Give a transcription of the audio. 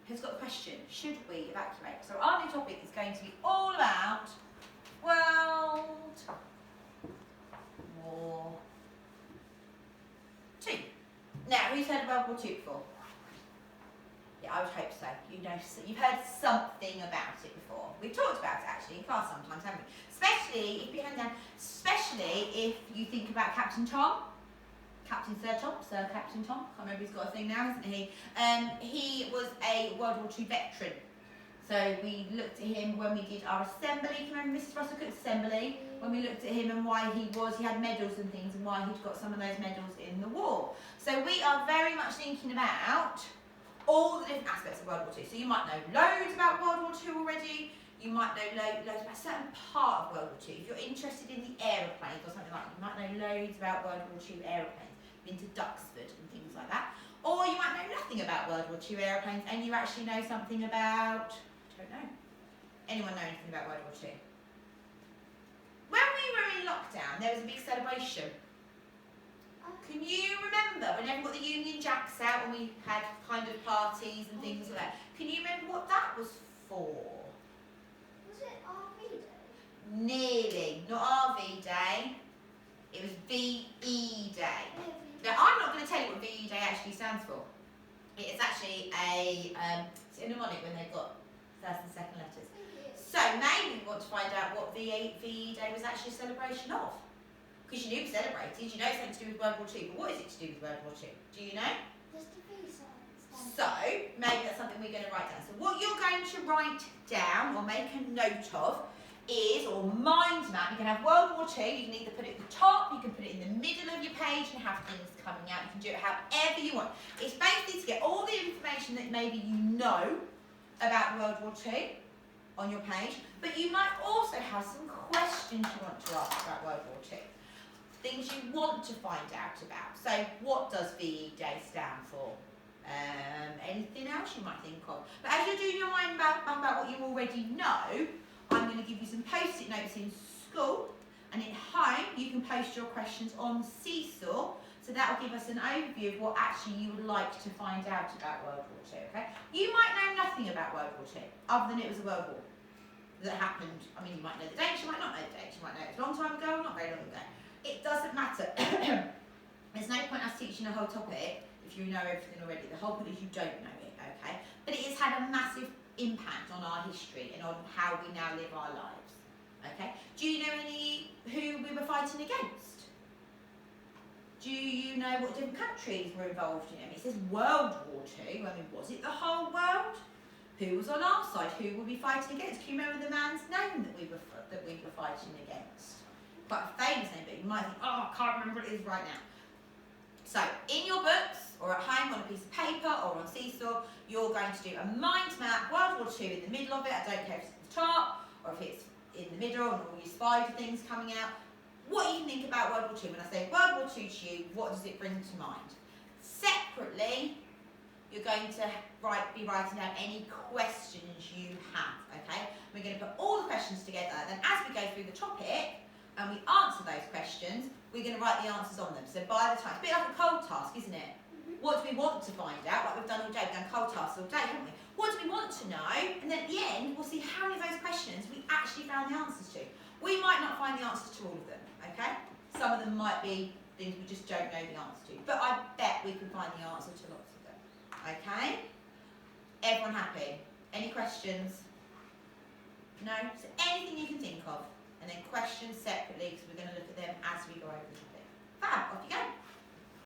has got a question. Should we evacuate? So our new topic is going to be all about World War II. Now, who's heard of World War II before? Yeah, I would hope so. You know, you've heard something about it before. We've talked about it actually in class sometimes, haven't we? Especially if you think about Captain Tom. Sir Captain Tom. Can't remember, he's got a thing now, hasn't he? He was a World War II veteran. So we looked at him when we did our assembly. Can you remember Mrs. Russell Cook's assembly? When we looked at him and why he had medals and things, and why he'd got some of those medals in the war. So we are very much thinking about all the different aspects of World War II. So you might know loads about World War II already. You might know loads about a certain part of World War II. If you're interested in the aeroplanes or something like that, you might know loads about World War II aeroplanes. Been to Duxford and things like that. Or you might know nothing about World War II aeroplanes and you actually know something about, I don't know. Anyone know anything about World War II? When we were in lockdown, there was a big celebration. Can you remember when everyone got the Union Jacks out and we had kind of parties and things like that? Can you remember what that was for? Was it RV Day? Nearly. Not RV Day. It was VE Day. Yeah, Now, I'm not going to tell you what VE Day actually stands for. It is actually it's a mnemonic when they've got first and second letters. So maybe we want to find out what VE Day was actually a celebration of. Because you knew we celebrated, you know it's something to do with World War II, but what is it to do with World War II? Do you know? Just the V sign. So, maybe that's something we're going to write down. So what you're going to write down or make a note of is, or mind map, you can have World War II, you can either put it at the top, you can put it in the middle of your page and have things coming out, you can do it however you want. It's basically to get all the information that maybe you know about World War II on your page, but you might also have some questions you want to ask about World War II. Things you want to find out about. So what does VE Day stand for? Anything else you might think of? But as you're doing your mind about what you already know, I'm going to give you some post-it notes in school, and at home you can post your questions on Seesaw, so that will give us an overview of what actually you would like to find out about World War II, okay? You might know nothing about World War II, other than it was a world war that happened. I mean, you might know the dates, you might not know the dates, you might know it was a long time ago or not very long ago. It doesn't matter. There's no point us teaching a whole topic if you know everything already. The whole point is you don't know it, okay? But it has had a massive impact on our history and on how we now live our lives, okay? Do you know who we were fighting against? Do you know what different countries were involved in it? It says World War II. I mean, was it the whole world? Who was on our side? Who were we fighting against? Can you remember the man's name that we were fighting against? Quite a famous name, but you might think, oh, I can't remember what it is right now. So, in your books, or at home on a piece of paper, or on Seesaw, you're going to do a mind map, World War II in the middle of it. I don't care if it's at the top, or if it's in the middle, and all your spider things coming out. What you can think about World War II. When I say World War II to you, what does it bring to mind? Separately, you're going to be writing down any questions you have, okay? We're going to put all the questions together, then as we go through the topic, and we answer those questions, we're going to write the answers on them. So by the time, it's a bit like a cold task, isn't it? What do we want to find out? Like we've done all day, we've done cold tasks all day, haven't we? What do we want to know? And then at the end, we'll see how many of those questions we actually found the answers to. We might not find the answers to all of them, okay? Some of them might be things we just don't know the answer to. But I bet we can find the answer to lots of them, okay? Everyone happy? Any questions? No? So anything you can think of. And then questions separately, because we're going to look at them as